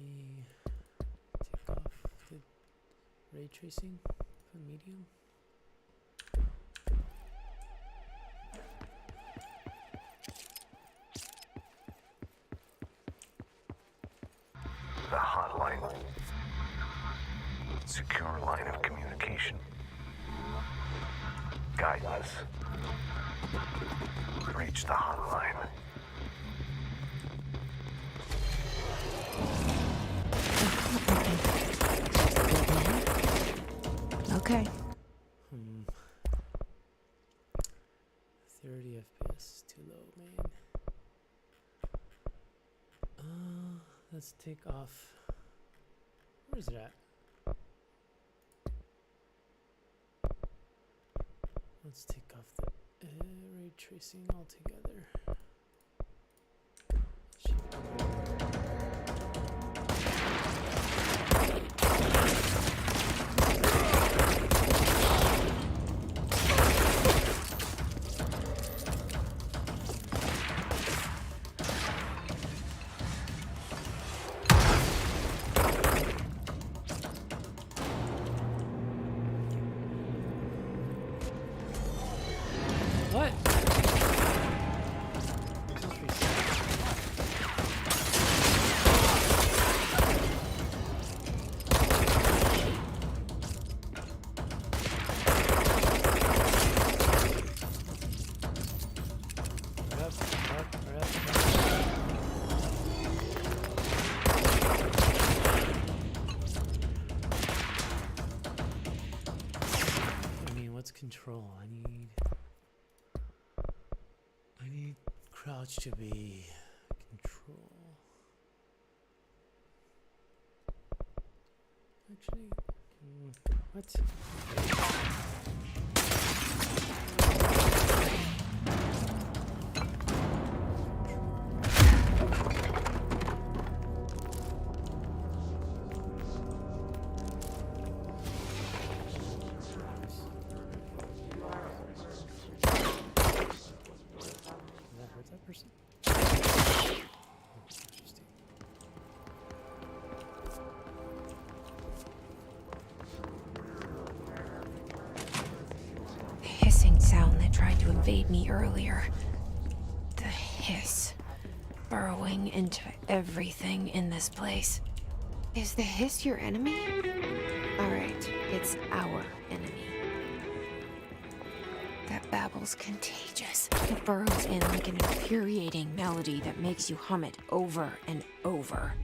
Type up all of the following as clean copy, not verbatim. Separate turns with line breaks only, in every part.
me take off the ray tracing for medium.
The hotline. Secure line of communication. Guidance. Reach the hotline.
Okay.
30 FPS is too low, man. Let's take off. Where is it at? Let's take off the ray tracing altogether. What? I mean, what's control? I need crouch to be control. Actually, what? Did that hurt that person? Interesting.
The hissing sound that tried to invade me earlier. The hiss. Burrowing into everything in this place. Is the hiss your enemy? Alright, it's our enemy. That babble's contagious. It burrows in like an infuriating melody that makes you hum it over and over.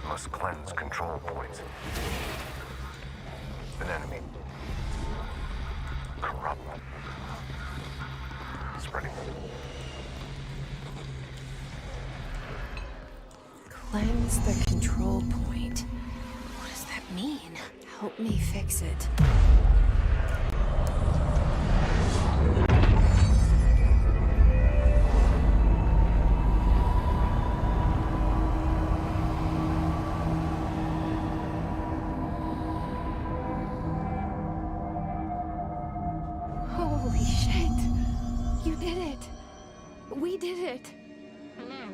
Must cleanse control points. An enemy. Corrupt. Spreading.
Cleanse the control point. What does that mean? Help me fix it. Holy shit! You did it! We did it!
Hello?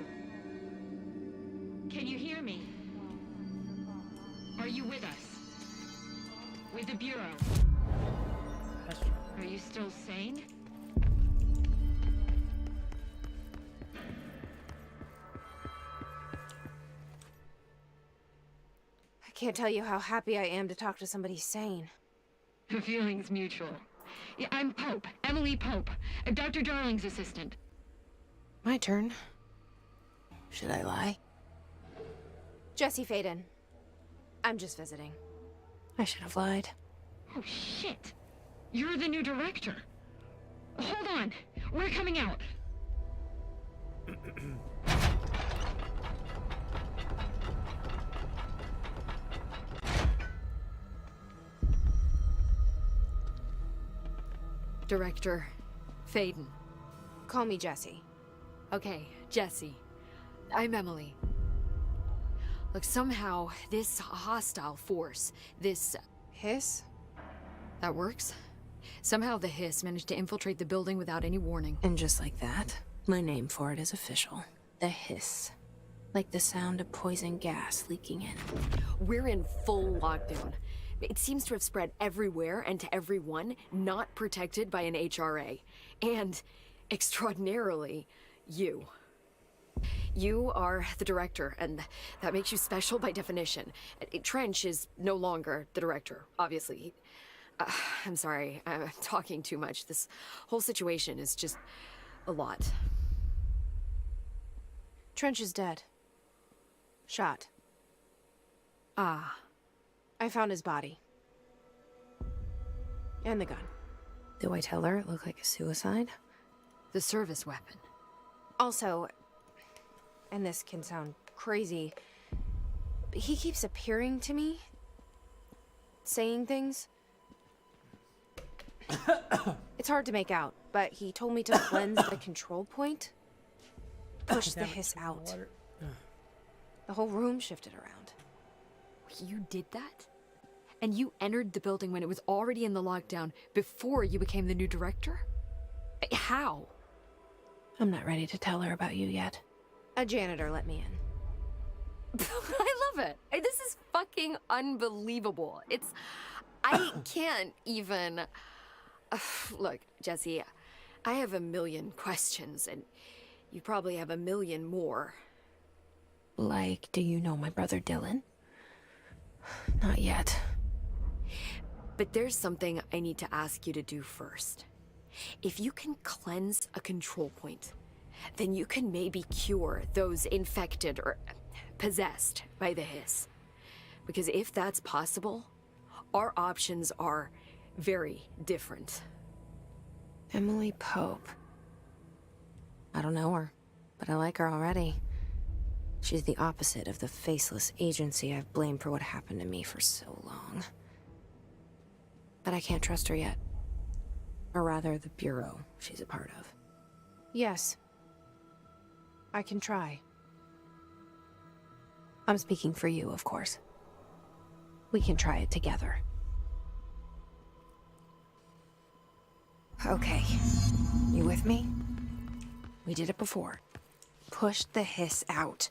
Can you hear me? Are you with us? With the Bureau? Are you still sane?
I can't tell you how happy I am to talk to somebody sane.
The feeling's mutual. Yeah, I'm Pope. Emily Pope. Dr. Darling's assistant.
My turn. Should I lie?
Jesse Faden. I'm just visiting.
I should have lied.
Oh, shit. You're the new director. Hold on. We're coming out.
Director Faden. Call me Jesse. Okay, Jesse. I'm Emily. Look, somehow this hostile force, this hiss, that works? Somehow the hiss managed to infiltrate the building without any warning.
And just like that, my name for it is official. The hiss. Like the sound of poison gas leaking in.
We're in full lockdown. It seems to have spread everywhere and to everyone not protected by an HRA. And, extraordinarily, you. You are the director, and that makes you special by definition. Trench is no longer the director, obviously. I'm sorry, I'm talking too much. This whole situation is just a lot.
Trench is dead. Shot.
Ah.
I found his body. And the gun.
Do I tell her it looked like a suicide?
The service weapon.
Also, and this can sound crazy, but he keeps appearing to me. Saying things. It's hard to make out, but he told me to cleanse the control point. Push the
Damn it,
hiss
the
out.
water.
The whole room shifted around.
You did that? And you entered the building when it was already in the lockdown before you became the new director? How?
I'm not ready to tell her about you yet.
A janitor let me in.
I love it. This is fucking unbelievable. I can't even... Look, Jesse, I have a million questions, and you probably have a million more.
Like, do you know my brother Dylan? Not yet.
But there's something I need to ask you to do first. If you can cleanse a control point, then you can maybe cure those infected or possessed by the hiss. Because if that's possible, our options are very different.
Emily Pope. I don't know her, but I like her already. She's the opposite of the faceless agency I've blamed for what happened to me for so long. But I can't trust her yet. Or rather, the Bureau she's a part of.
Yes. I can try.
I'm speaking for you, of course. We can try it together. Okay. You with me? We did it before. Push the hiss out.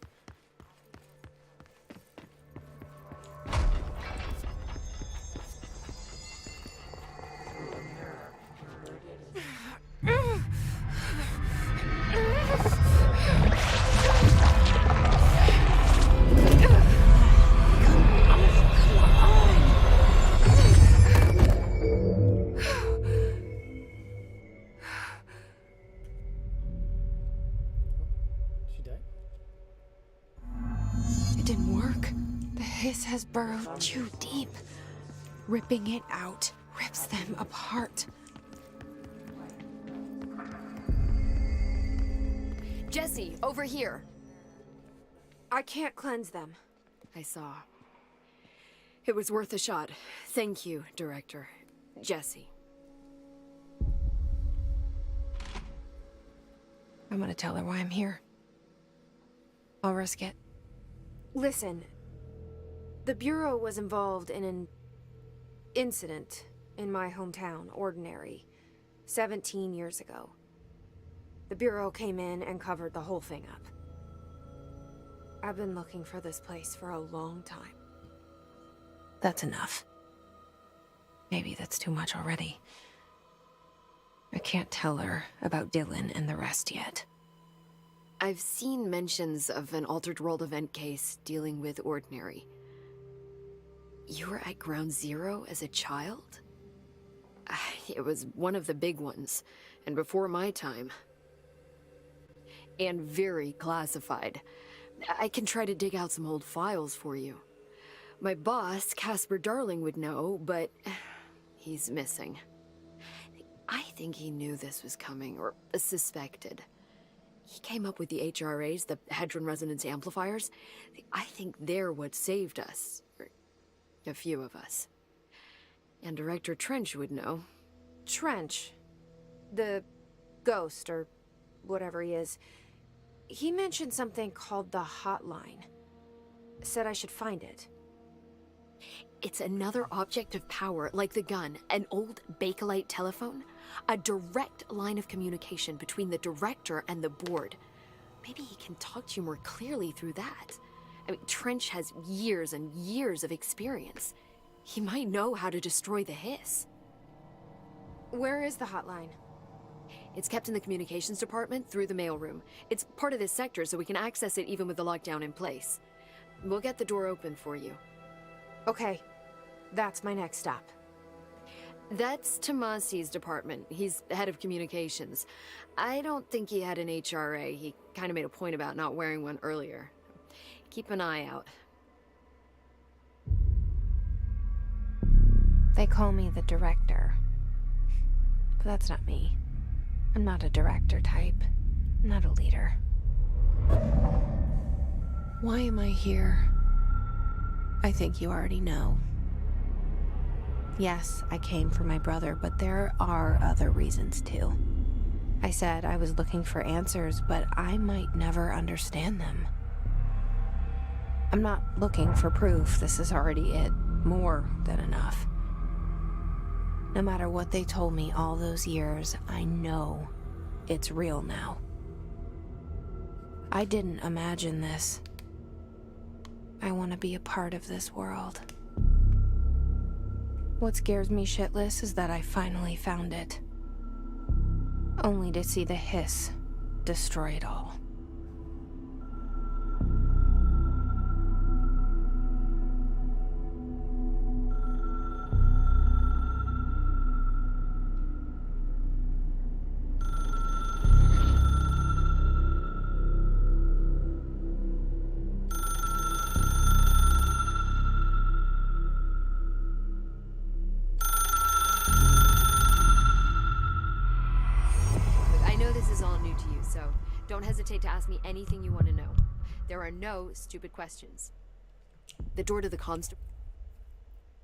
She died?
It didn't work. The hiss has burrowed too deep. Ripping it out rips them apart.
Jesse, over here.
I can't cleanse them.
I saw. It was worth a shot. Thank you, Director. Jesse.
I'm gonna tell her why I'm here. I'll risk it.
Listen. The Bureau was involved in an incident in my hometown, Ordinary, 17 years ago. The Bureau came in and covered the whole thing up. I've been looking for this place for a long time.
That's enough. Maybe that's too much already. I can't tell her about Dylan and the rest yet.
I've seen mentions of an Altered World event case dealing with Ordinary. You were at Ground Zero as a child? It was one of the big ones, and before my time. And very classified. I can try to dig out some old files for you. My boss, Casper Darling, would know, but he's missing. I think he knew this was coming, or suspected. He came up with the HRAs, the Hadron Resonance Amplifiers. I think they're what saved us. Or a few of us. And Director Trench would know.
Trench. The ghost, or whatever he is. He mentioned something called the Hotline. Said I should find it.
It's another object of power, like the gun, an old Bakelite telephone. A direct line of communication between the director and the board. Maybe he can talk to you more clearly through that. I mean, Trench has years and years of experience. He might know how to destroy the Hiss.
Where is the hotline?
It's kept in the communications department through the mailroom. It's part of this sector, so we can access it even with the lockdown in place. We'll get the door open for you.
Okay, that's my next stop.
That's Tomasi's department. He's head of communications. I don't think he had an HRA. He kind of made a point about not wearing one earlier. Keep an eye out.
They call me the director. But that's not me. I'm not a director type. I'm not a leader. Why am I here? I think you already know. Yes, I came for my brother, but there are other reasons too. I said I was looking for answers, but I might never understand them. I'm not looking for proof. This is already it. More than enough. No matter what they told me all those years, I know it's real now. I didn't imagine this. I want to be a part of this world. What scares me shitless is that I finally found it. Only to see the Hiss destroy it all.
Don't hesitate to ask me anything you want to know. There are no stupid questions. The door to the comms...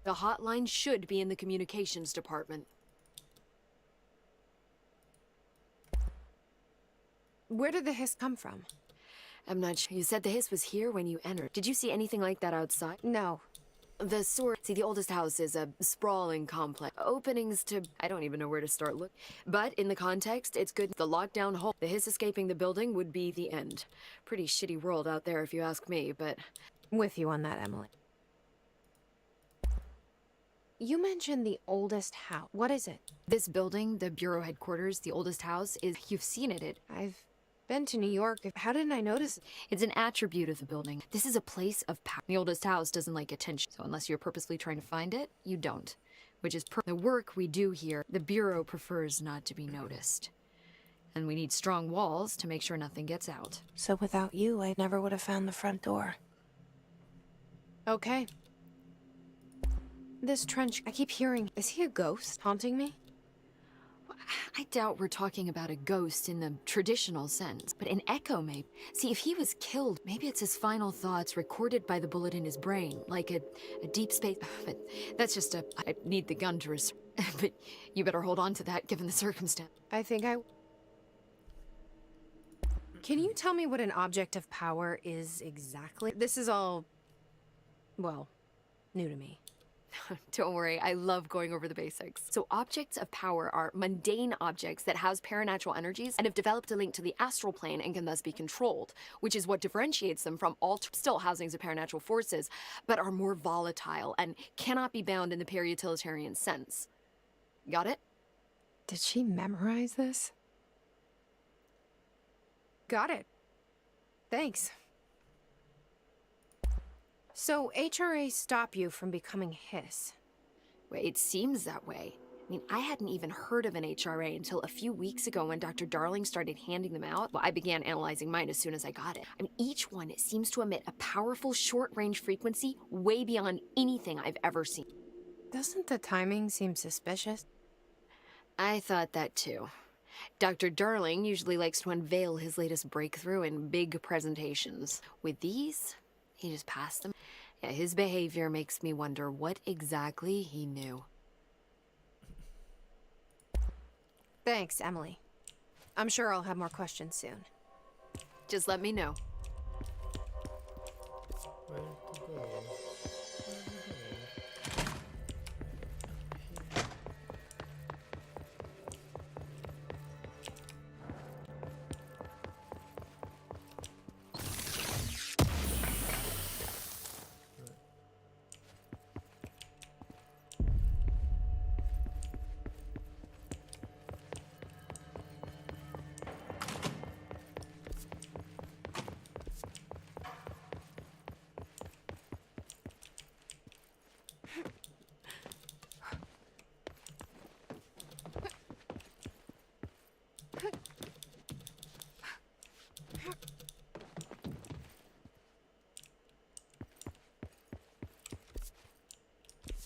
The hotline should be in the communications department.
Where did the Hiss come from?
I'm not sure. You said the Hiss was here when you entered. Did you see anything like that outside?
No.
The source... See, the oldest house is a sprawling complex. Openings to... I don't even know where to start look. But in the context, it's good. The lockdown hole. The Hiss escaping the building would be the end. Pretty shitty world out there if you ask me, but...
With you on that, Emily. You mentioned the oldest house. What is it?
This building, the Bureau headquarters, the oldest house, is... You've seen it.
I've been to New York. How didn't I notice it?
It's an attribute of the building. This is a place of power. The oldest house doesn't like attention, so unless you're purposely trying to find it, you don't. Which is the work we do here. The Bureau prefers not to be noticed. And we need strong walls to make sure nothing gets out.
So without you, I never would have found the front door.
Okay. This Trench, I keep hearing, is he a ghost haunting me?
I doubt we're talking about a ghost in the traditional sense, but an echo maybe. See, if he was killed, maybe it's his final thoughts recorded by the bullet in his brain, like a deep space... But that's just I need the gun to but you better hold on to that given the circumstance.
I think I... Can you tell me what an object of power is exactly? This is all... well, new to me.
Don't worry, I love going over the basics. So objects of power are mundane objects that house paranatural energies and have developed a link to the astral plane and can thus be controlled, which is what differentiates them from all still housings of paranatural forces, but are more volatile and cannot be bound in the peri-utilitarian sense. Got it?
Did she memorize this? Got it. Thanks. So, HRA stop you from becoming Hiss?
Well, it seems that way. I mean, I hadn't even heard of an HRA until a few weeks ago when Dr. Darling started handing them out. Well, I began analyzing mine as soon as I got it. I mean, each one seems to emit a powerful short-range frequency way beyond anything I've ever seen.
Doesn't the timing seem suspicious?
I thought that too. Dr. Darling usually likes to unveil his latest breakthrough in big presentations. With these, he just passed them. Yeah, his behavior makes me wonder what exactly he knew.
Thanks, Emily. I'm sure I'll have more questions soon.
Just let me know.
Where to go? Where to go?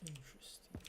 Interesting.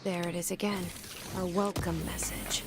There it is again. Our welcome message.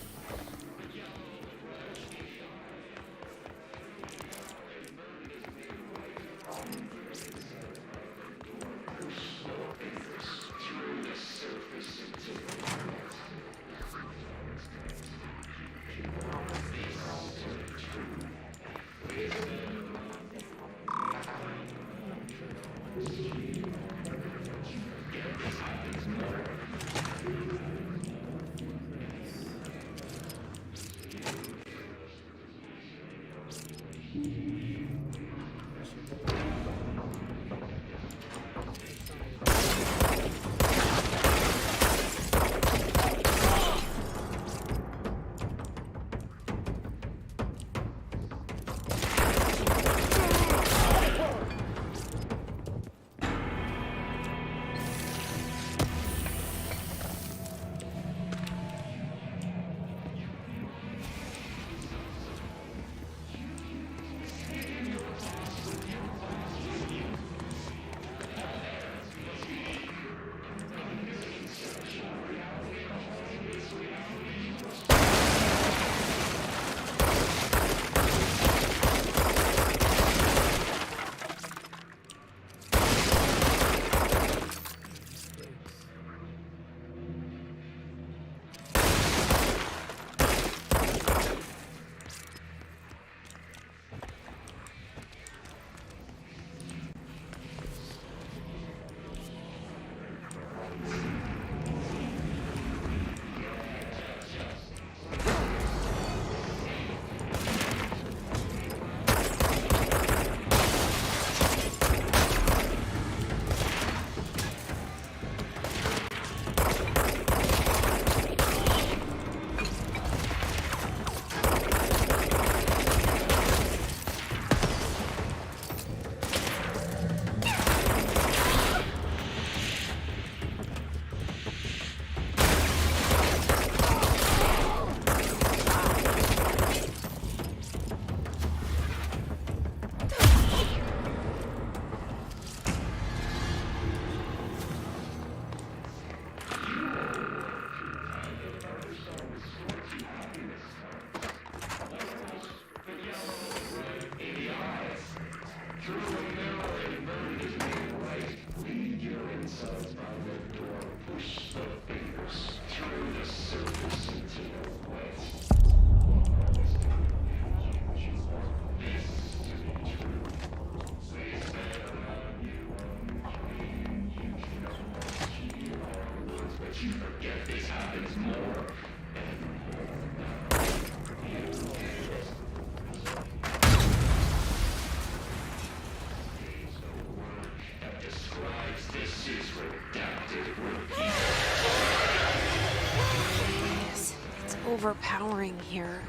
Yes, it's overpowering here.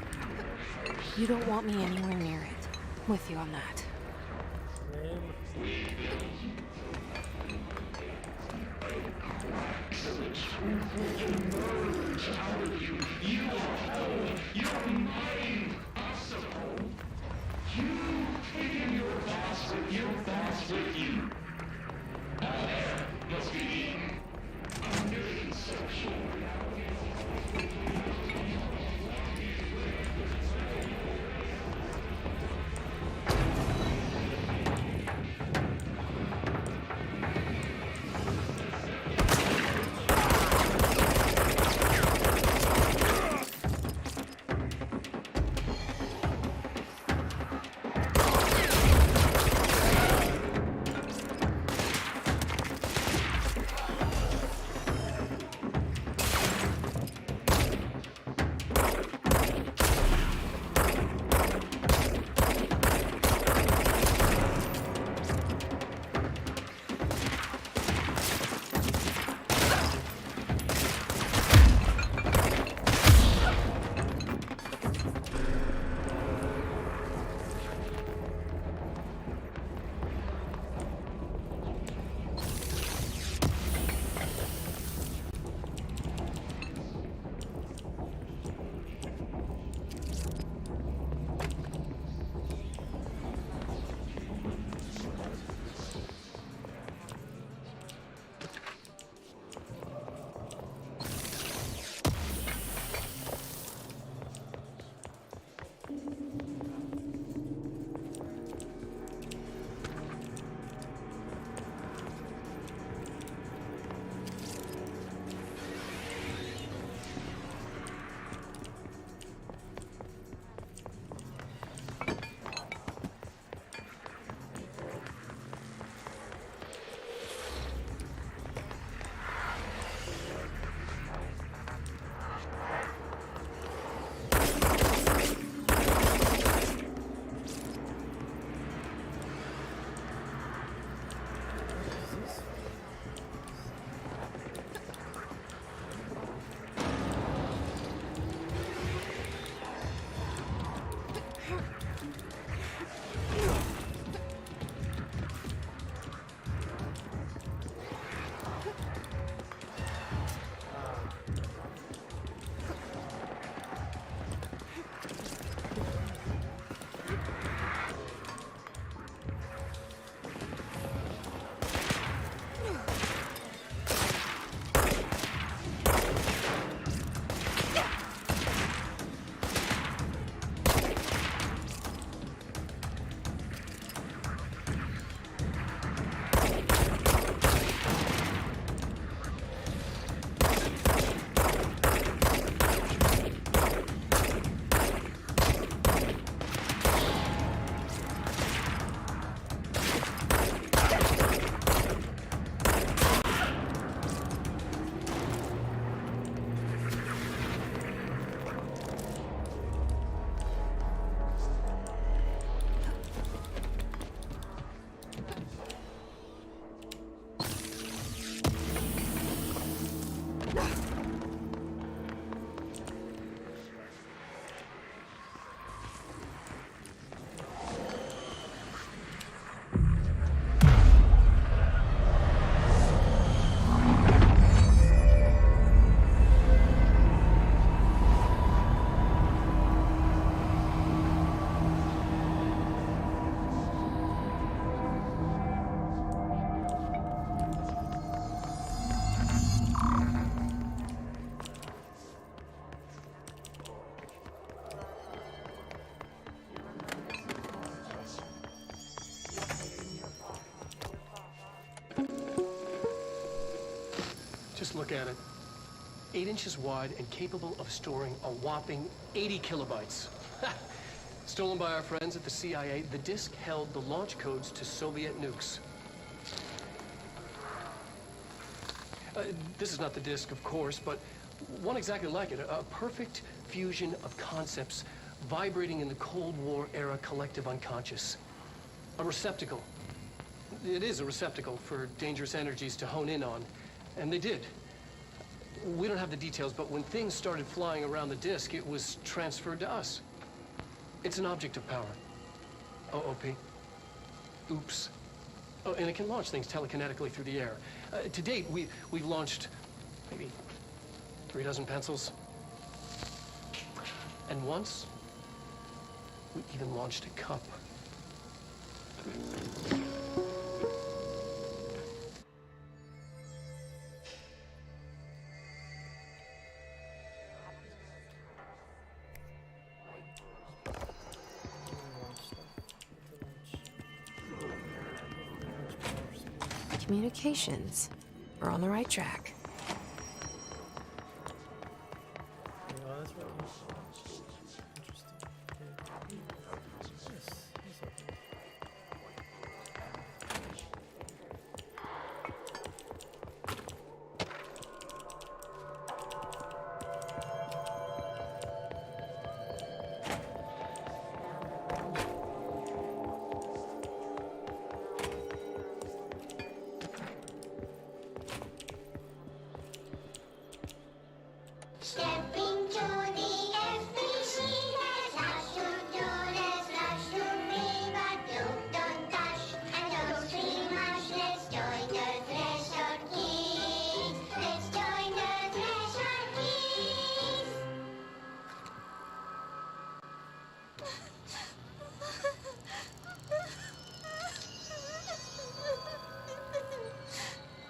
You don't want me anywhere near it. With you on that.
Lame.
Just look at it. 8 inches wide and capable of storing a whopping 80 kilobytes. Stolen by our friends at the CIA, the disk held the launch codes to Soviet nukes. This is not the disk, of course, but one exactly like it. A perfect fusion of concepts vibrating in the Cold War era collective unconscious. A receptacle. It is a receptacle for dangerous energies to hone in on. And they did. We don't have the details, but when things started flying around the disk, it was transferred to us. It's an object of power. OOP. Oops. Oh, and it can launch things telekinetically through the air. To date, we've launched maybe 3 dozen pencils. And once, we even launched a cup.
Communications. We're on the right track.
Oh, that's really interesting. Okay. Yes, open.
Stepping to the FBC, there's lots to do, there's lots to read, but don't touch and don't scream much. Let's join the Threshold Kids. Let's join the Threshold Kids.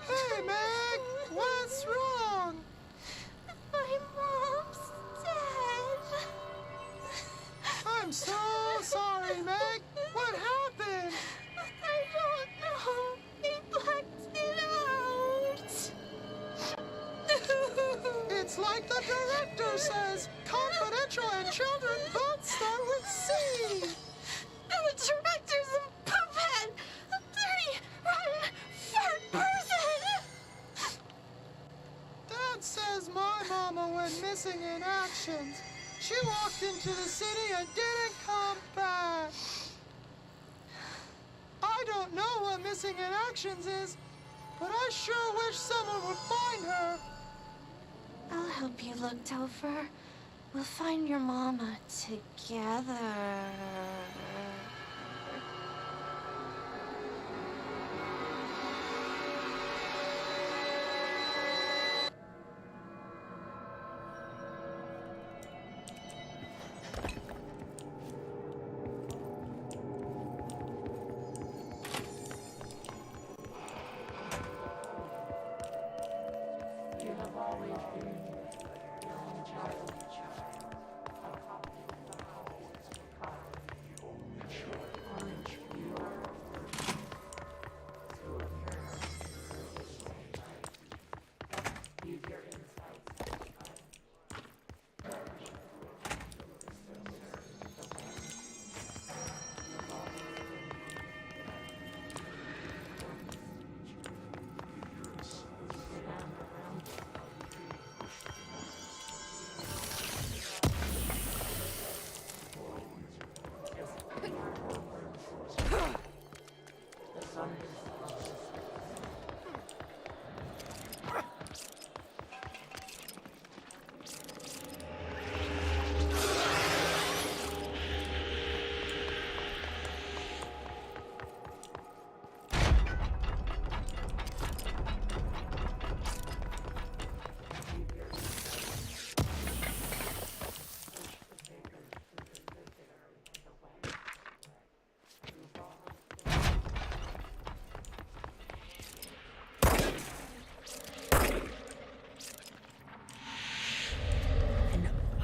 Hey, Meg! What's wrong?
My mom's dead.
I'm so sorry, Meg. What happened?
I don't know. They blacked it out.
It's like the director says. Confidential and children both start with C.
The director's a puppet. A dirty, rotten, fat person.
Dad says my mama went missing in actions. She walked into the city and didn't come back. I don't know what missing in actions is, but I sure wish someone would find her.
I'll help you look, Topher. We'll find your mama together.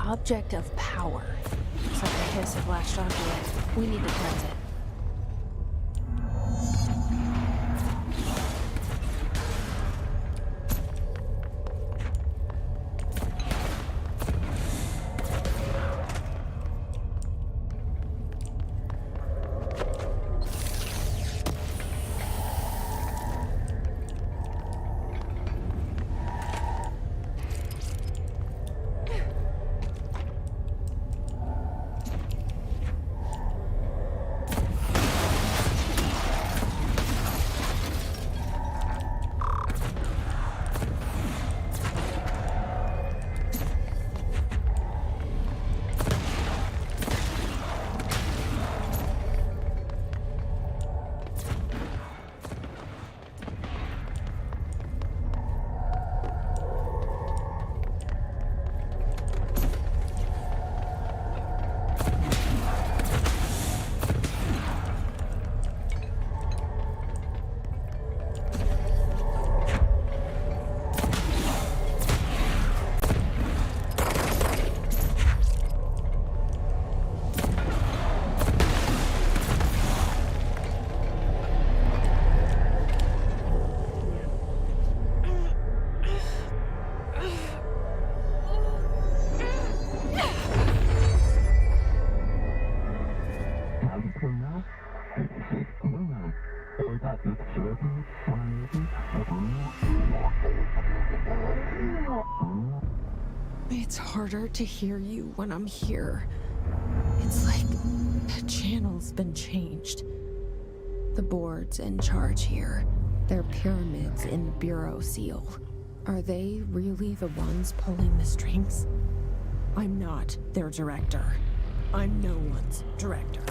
Object of power. Looks like the hiss have latched onto it. We need to cleanse it. It's harder to hear you when I'm here. It's like the channel's been changed. The board's in charge here. They're pyramids in the Bureau seal. Are they really the ones pulling the strings? I'm not their director. I'm no one's director.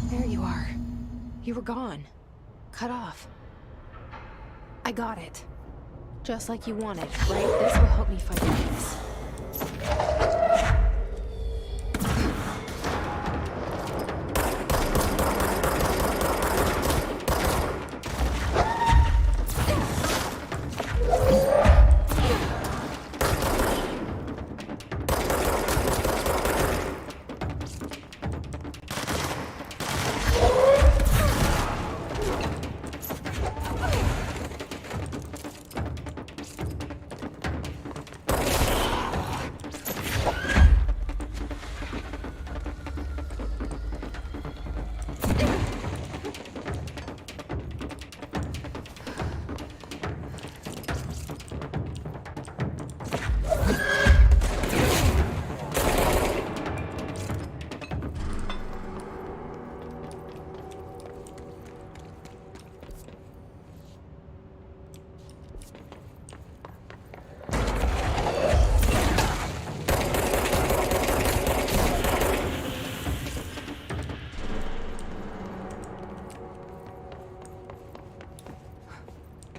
There you are. You were gone. Cut off. I got it. Just like you wanted, right? This will help me fight this.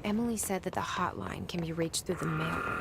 Emily said that the hotline can be reached through the mail.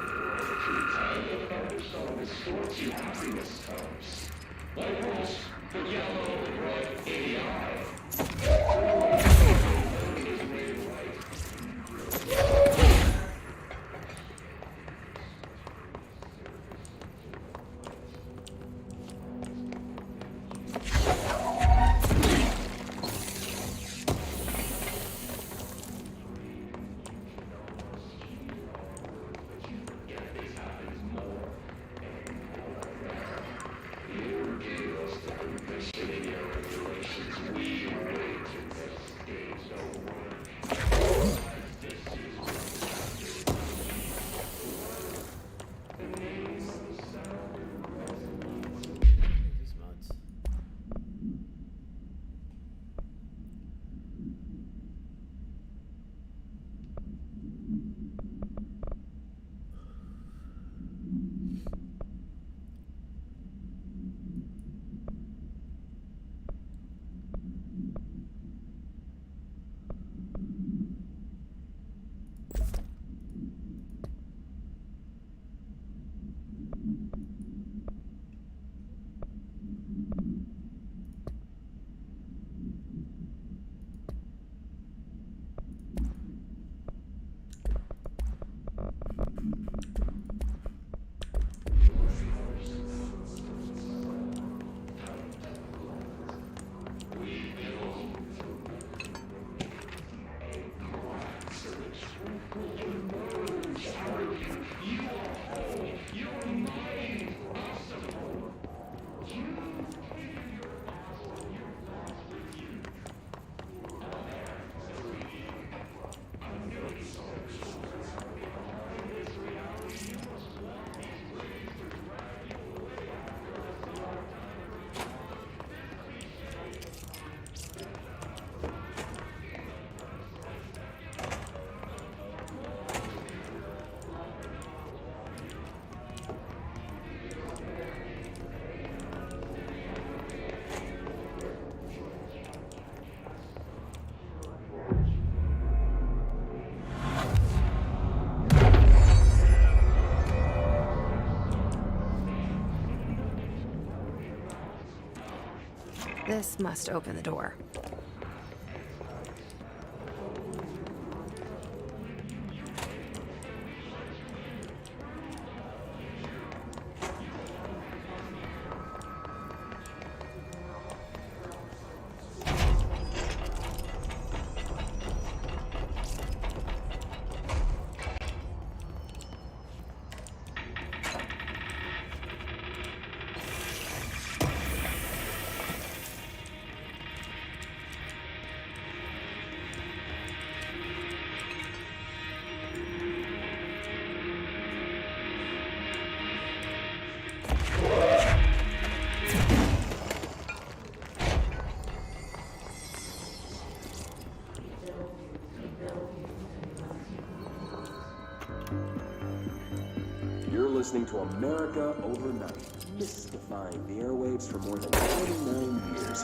This must open the door.
You're listening to America Overnight, mystifying the airwaves for more than 29 years.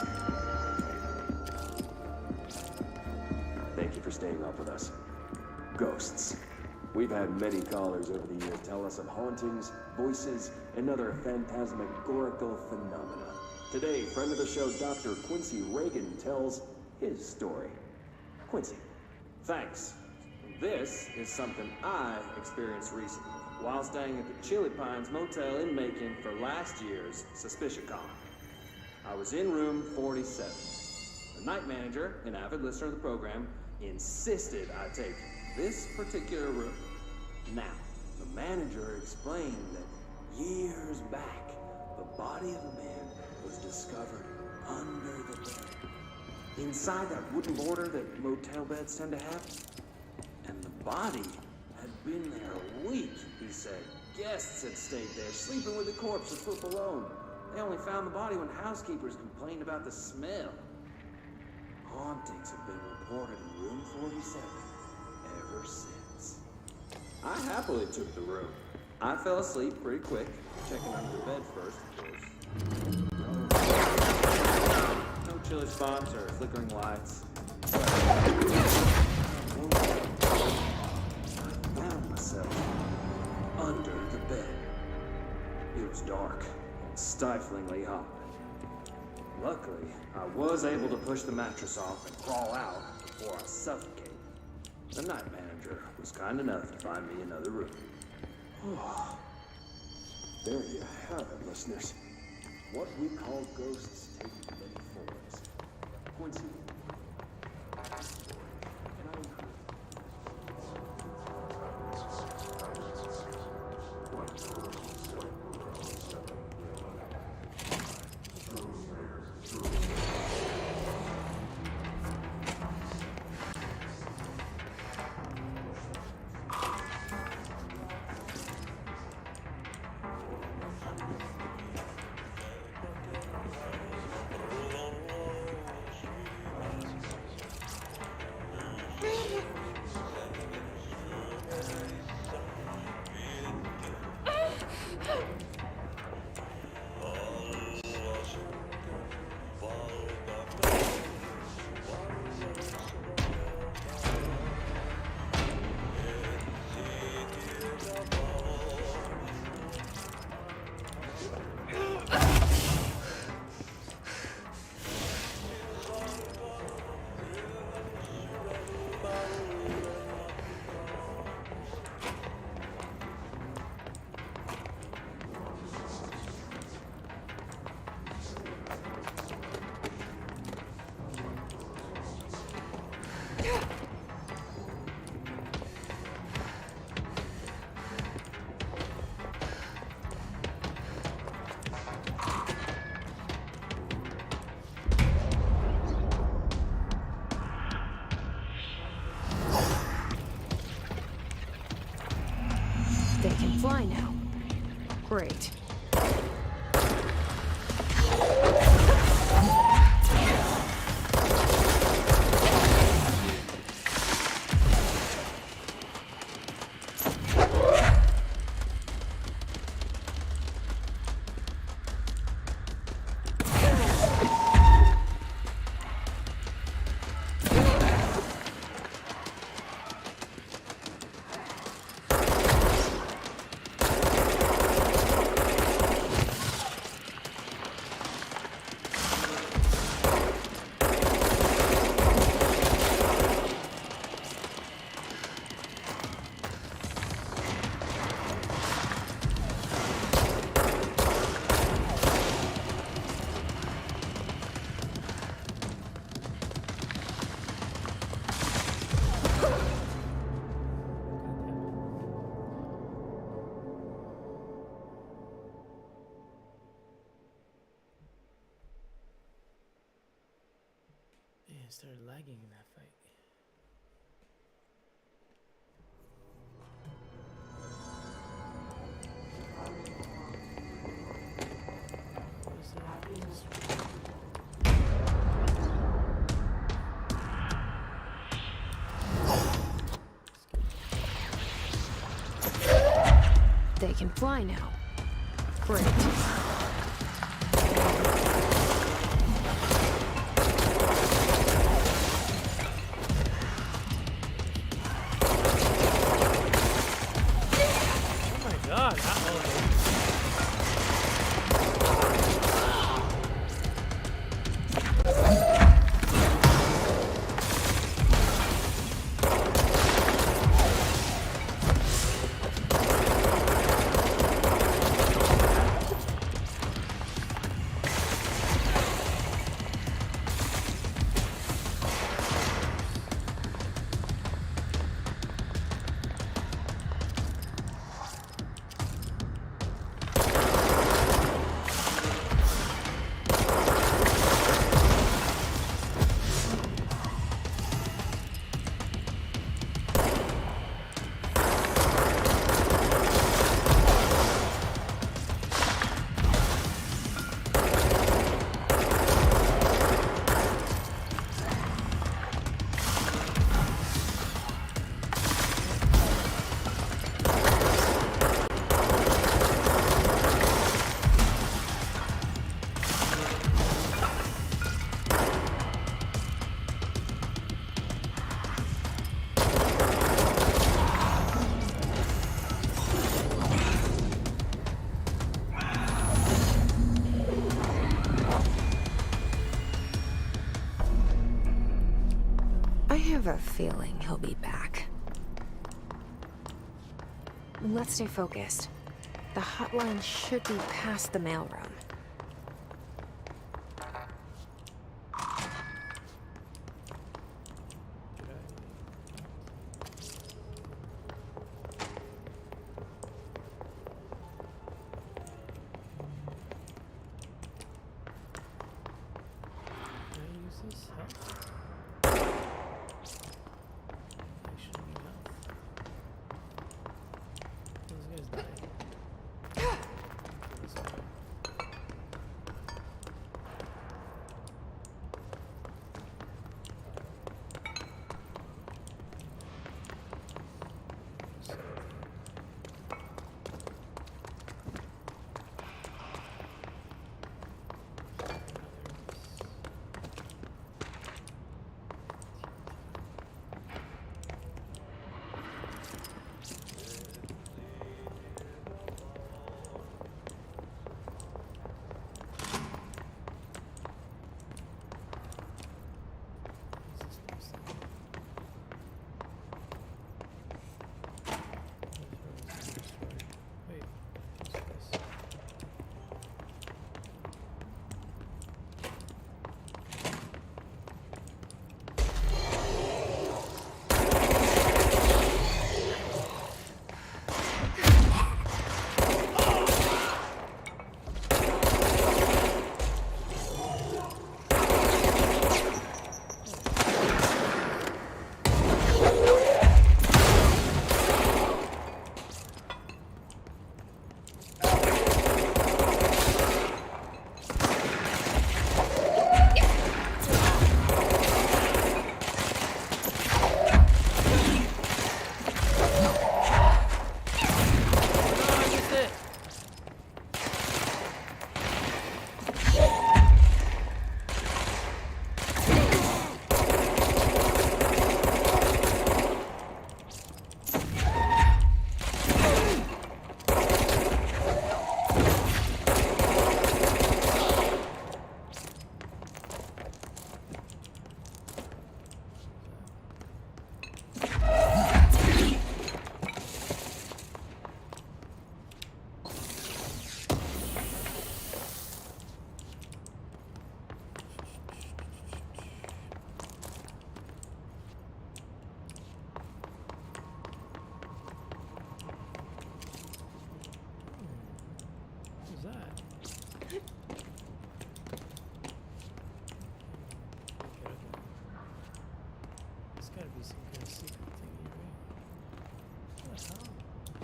Thank you for staying up with us. Ghosts. We've had many callers over the years tell us of hauntings, voices, and other phantasmagorical phenomena. Today, friend of the show, Dr. Quincy Reagan, tells his story. Quincy.
Thanks. This is something I experienced recently while staying at the Chili Pines Motel in Macon for last year's Suspicion Con. I was in room 47. The night manager, an avid listener of the program, insisted I take this particular room. Now, the manager explained that years back, the body of a man was discovered under the bed. Inside that wooden border that motel beds tend to have. And the body had been there a week, he said. Guests had stayed there, sleeping with the corpse a foot below. They only found the body when housekeepers complained about the smell. Hauntings have been reported in room 47 ever since. I happily took the room. I fell asleep pretty quick, checking under the bed first, of course. No chilly spots or flickering lights. Found myself under the bed. It was dark and stiflingly hot. Luckily, I was able to push the mattress off and crawl out before I suffocated. The night manager was kind enough to find me another room.
Oh, there you have it, listeners. What we call ghosts take many forms. Quincy.
They can fly now. Great.
I started lagging in that fight. What was that?
They can fly now. Great.
Oh my god,
I have a feeling he'll be back. Let's stay focused. The hotline should be past the mailroom.
Can I use this? Health? I should need health. Those guys died. This guy.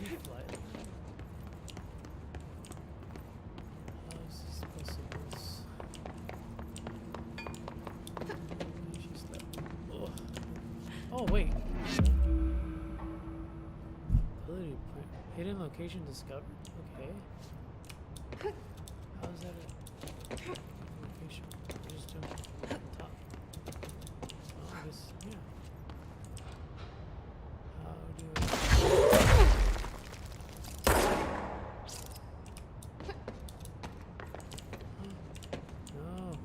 you fly? How is this possible? She's like, oh wait. Ability print. Hidden location discovered. Okay. How is that a location? Just jump top. Oh, I guess, yeah. How do I... No.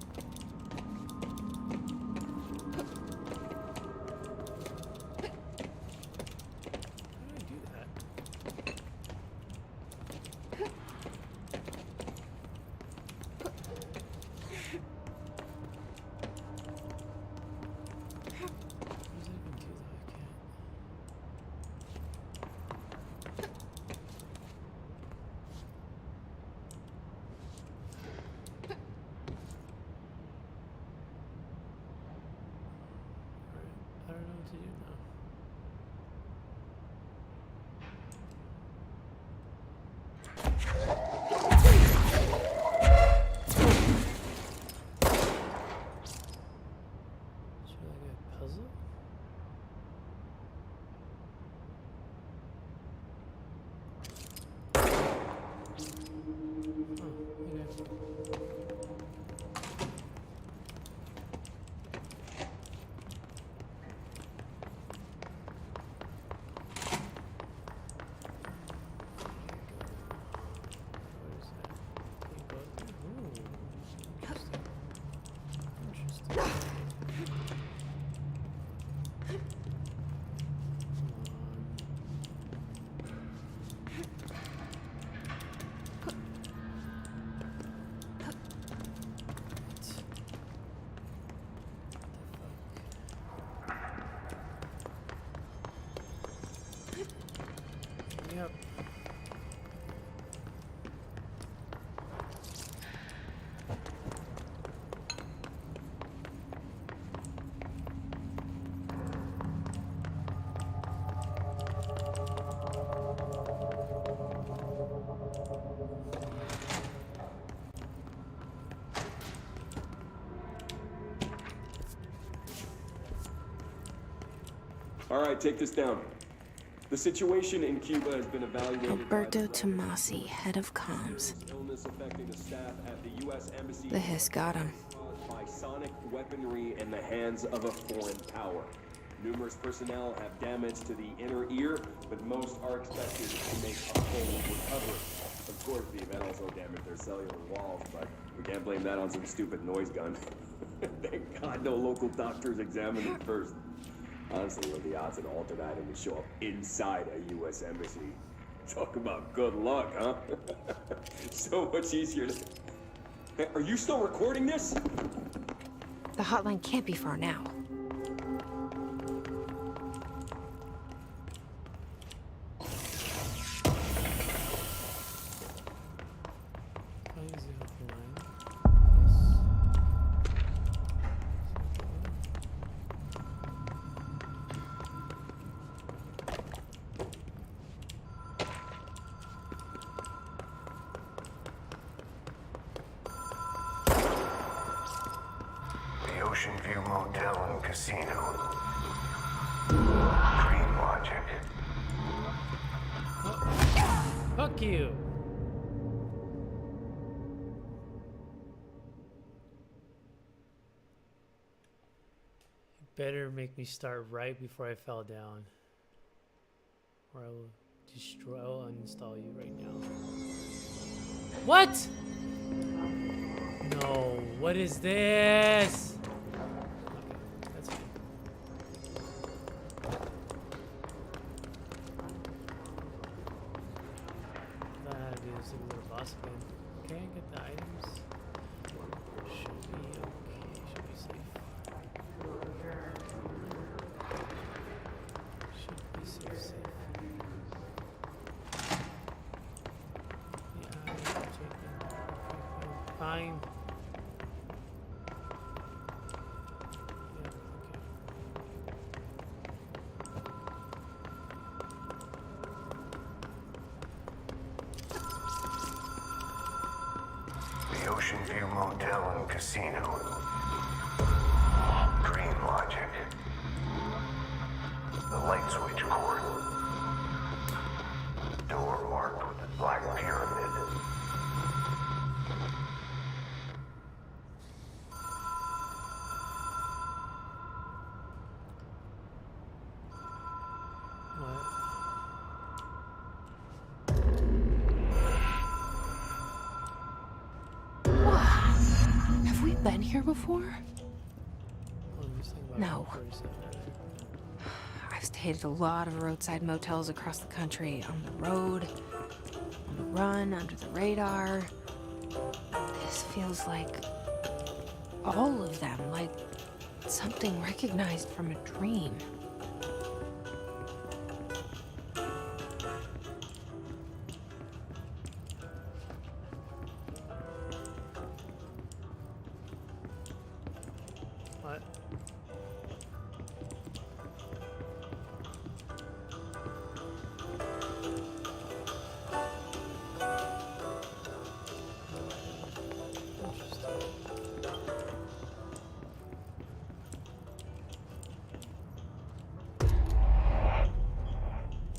How do I do that? How does it even do that? I can't. Alright, I don't know what to do now. Is there like a puzzle? Oh, okay. What is that? Can you go there? Ooh, interesting. Interesting. Yep.
All right, take this down. The situation in Cuba has been evaluated.
Alberto Tomasi, head of comms.
Illness affecting the staff at the U.S. Embassy.
The hiss got him.
Caused by sonic weaponry in the hands of a foreign power. Numerous personnel have damage to the inner ear, but most are expected to make a full recovery. Of course, the event also damaged their cellular walls, but we can't blame that on some stupid noise gun. Thank God no local doctors examined it first. Honestly, what are the odds an altered item would show up inside a U.S. embassy? Talk about good luck, huh? So much easier to... Hey, are you still recording this?
The hotline can't be far now.
How is it offline?
The Ocean View Motel and Casino. Dream Logic.
Fuck you! You better make me start right before I fell down. Or I will destroy, I will uninstall you right now. What? No, what is this? Okay, that's fine. I thought I had to do this little boss again. Okay, get the items. Should be okay, should be safe. Should be safe. Yeah, I'm gonna take them. Okay, fine. Yeah, okay.
Westview Motel and Casino. Dream Logic. The light switch cord. Door marked with the Black Pyramid.
What?
Have we been here before?
Oh, just think about
No.
it before you said that.
I've stayed at a lot of roadside motels across the country, on the road, on the run, under the radar. This feels like all of them, like something recognized from a dream.
What?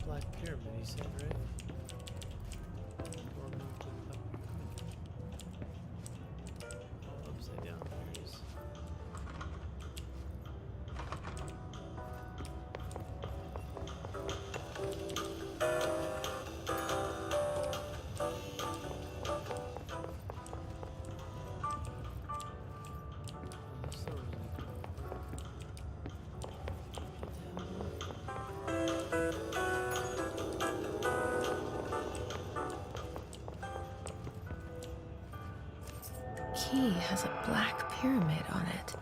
Black Pyramid, you said, right? Door marked with the oh, upside down. There it is. This is so really cool.
Key has a black pyramid on it.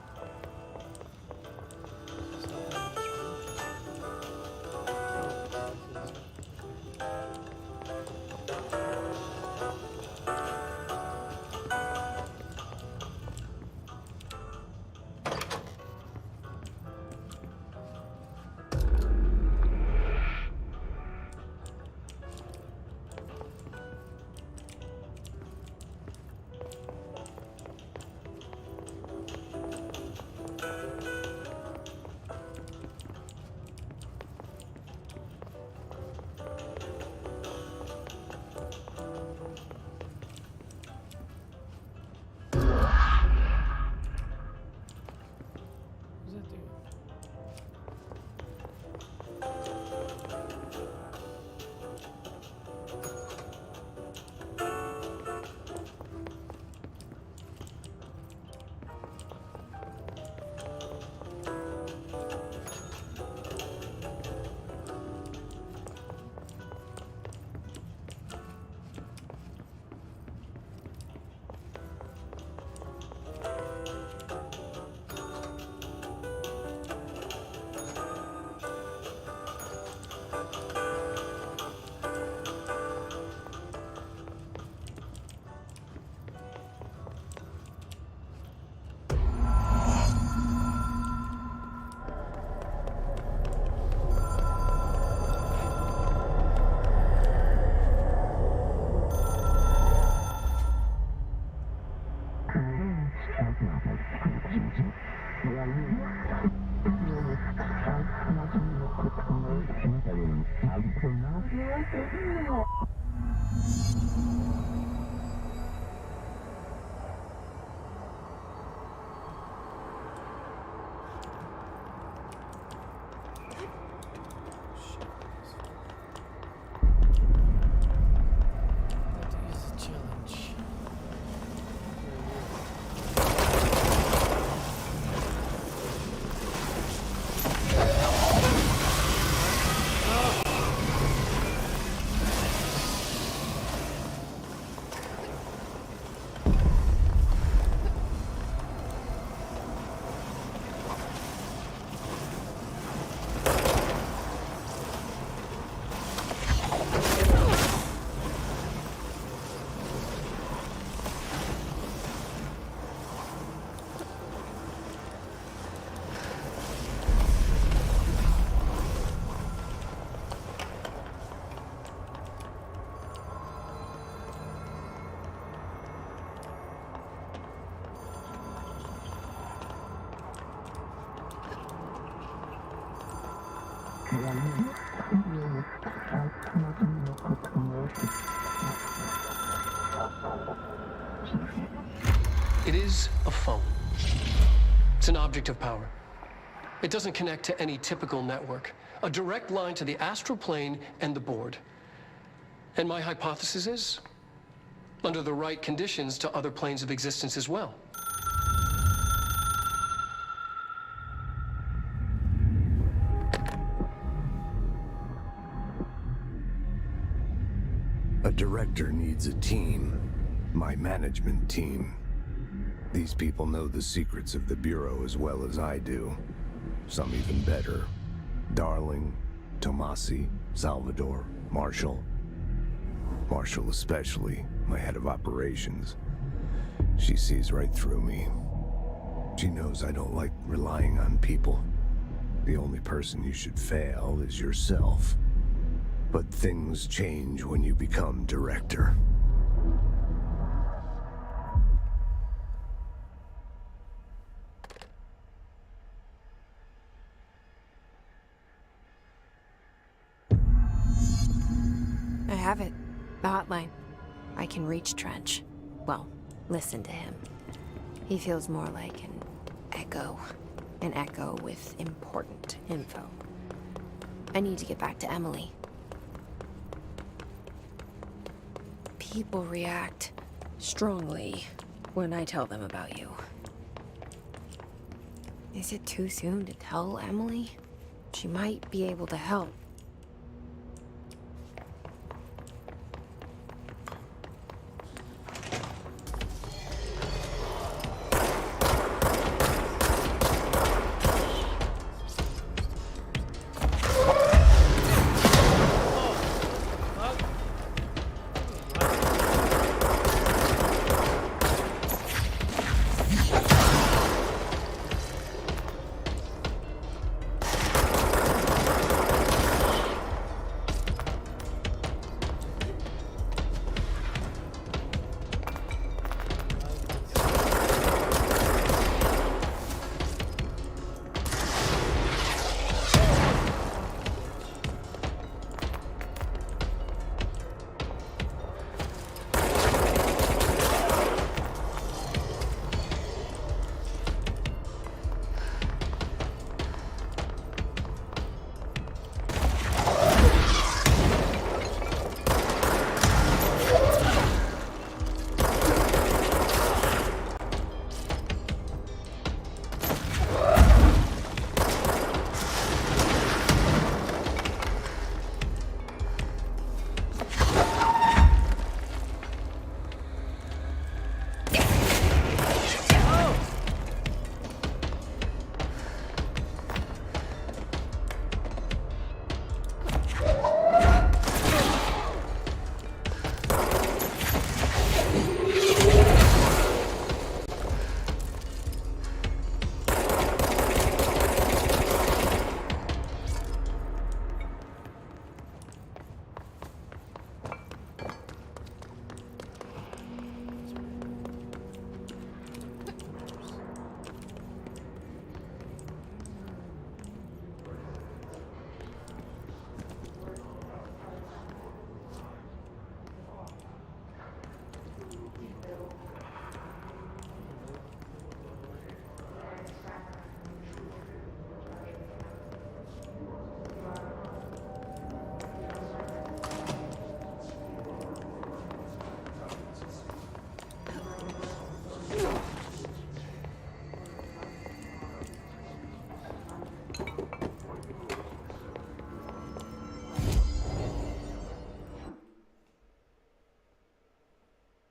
What does that do?
It is a phone. It's an object of power. It doesn't connect to any typical network. A direct line to the astral plane and the board. And my hypothesis is, under the right conditions, to other planes of existence as well.
A director needs a team. My management team. These people know the secrets of the Bureau as well as I do. Some even better. Darling, Tomasi, Salvador, Marshall. Marshall especially, my head of operations. She sees right through me. She knows I don't like relying on people. The only person you should fail is yourself. But things change when you become director.
I have it. The hotline. I can reach Trench. Well, listen to him. He feels more like an echo. An echo with important info. I need to get back to Emily. People react strongly when I tell them about you. Is it too soon to tell Emily? She might be able to help.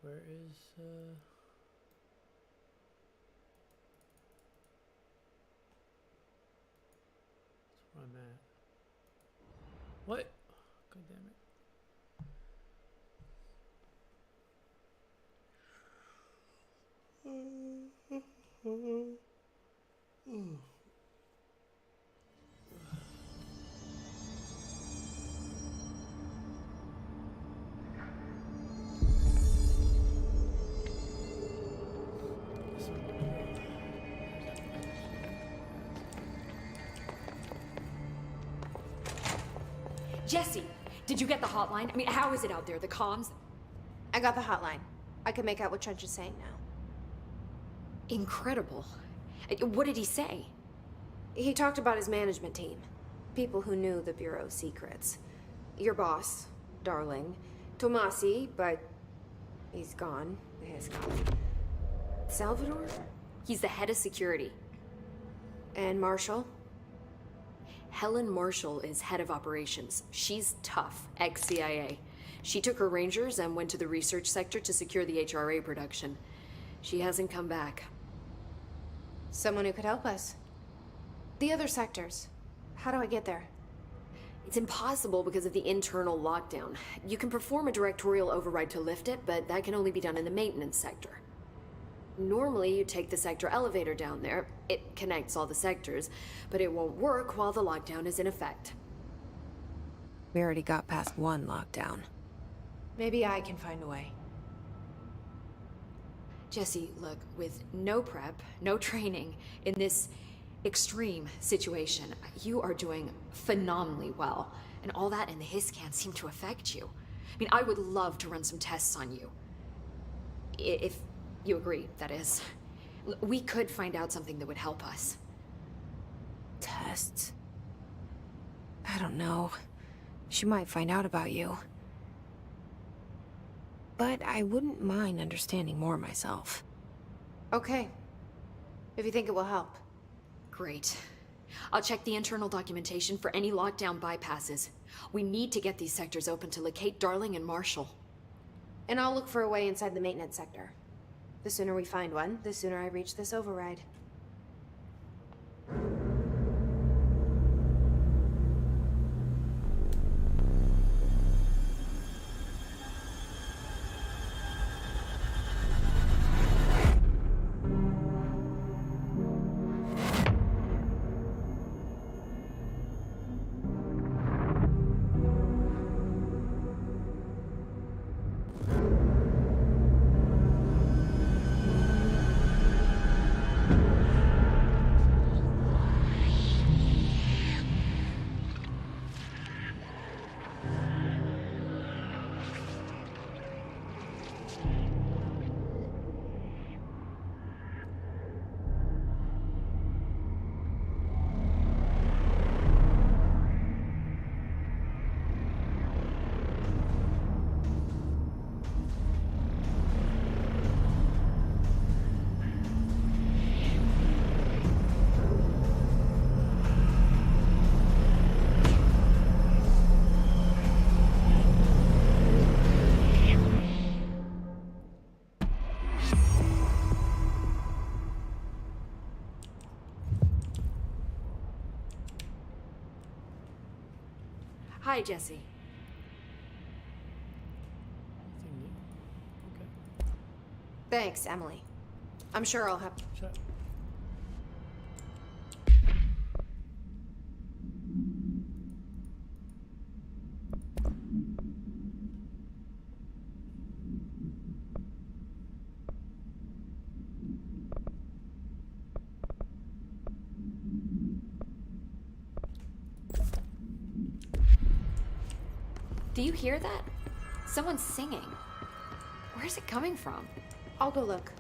Where is, that's where I'm at. What? God damn it.
Jesse, did you get the hotline? I mean, how is it out there? The comms?
I got the hotline. I can make out what Trench is saying now.
Incredible. What did he say?
He talked about his management team. People who knew the Bureau's secrets. Your boss, Darling. Tomasi, but he's gone. He's gone. Salvador?
He's the head of security.
And Marshall?
Helen Marshall is head of operations. She's tough, ex-CIA. She took her Rangers and went to the research sector to secure the HRA production. She hasn't come back.
Someone who could help us. The other sectors. How do I get there?
It's impossible because of the internal lockdown. You can perform a directorial override to lift it, but that can only be done in the maintenance sector. Normally, you take the sector elevator down there. It connects all the sectors, but it won't work while the lockdown is in effect.
We already got past one lockdown. Maybe I can find a way.
Jesse, look, with no prep, no training, in this extreme situation, you are doing phenomenally well. And all that and the hiss can't seem to affect you. I mean, I would love to run some tests on you. If you agree, that is. We could find out something that would help us.
Tests? I don't know. She might find out about you. But I wouldn't mind understanding more myself. Okay. If you think it will help.
Great. I'll check the internal documentation for any lockdown bypasses. We need to get these sectors open to locate Darling and Marshall.
And I'll look for a way inside the maintenance sector. The sooner we find one, the sooner I reach this override.
Hi, Jesse.
Anything new? Okay.
Thanks, Emily. I'm sure I'll have...
Shut up.
Do you hear that? Someone's singing. Where's it coming from?
I'll go look.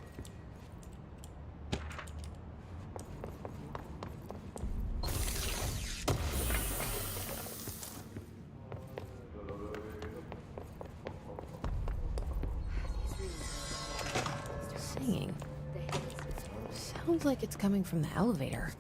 Singing. Sounds like it's coming from the elevator.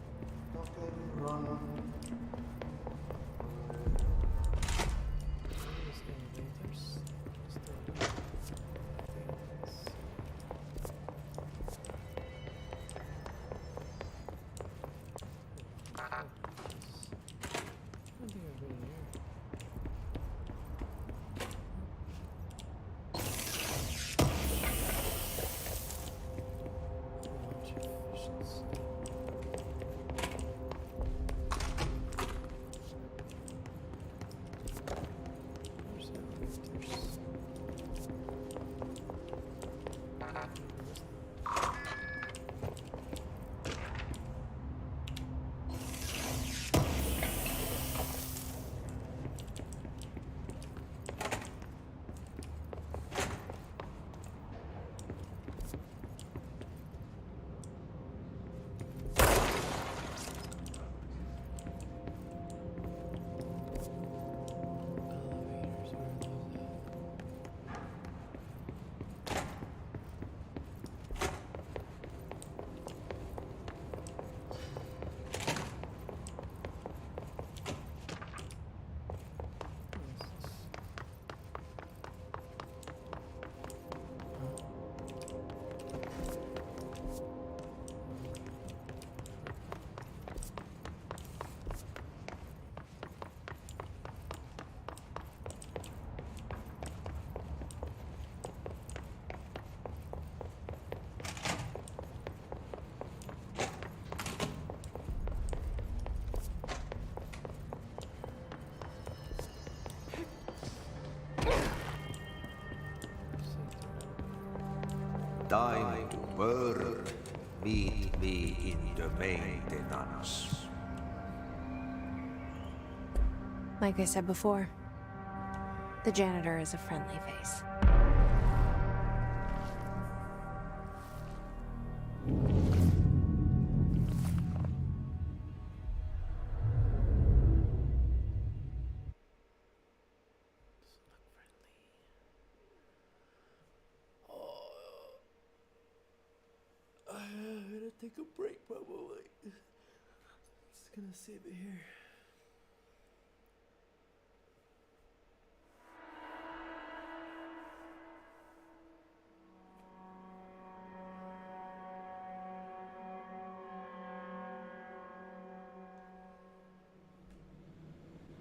time to burn, meet me in the maintenance.
Like I said before, the janitor is a friendly face.
I'm gonna take a break probably. Just gonna save it here.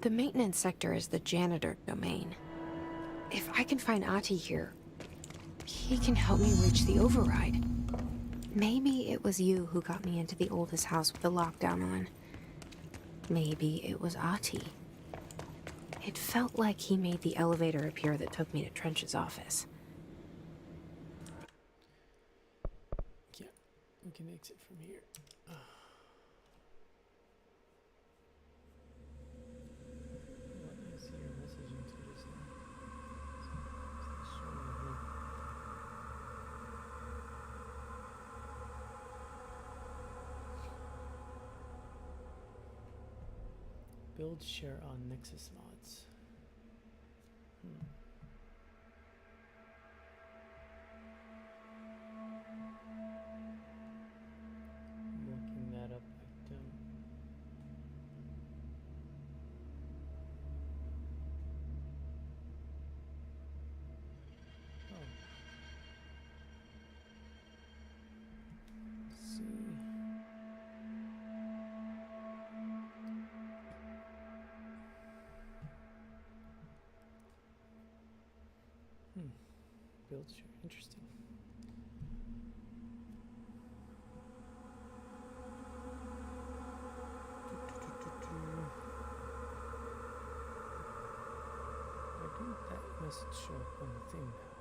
The maintenance sector is the janitor domain. If I can find Ahti here, he can help me reach the override. Maybe it was you who got me into the oldest house with the lockdown on. Maybe it was Ahti. It felt like he made the elevator appear that took me to Trench's office.
Yeah, we can exit from here. What is your messaging to this now? Build share on Nexus mods. I'm looking that up. I don't. Oh. Let's see. Build share. Interesting. Why didn't that message show up on the thing now?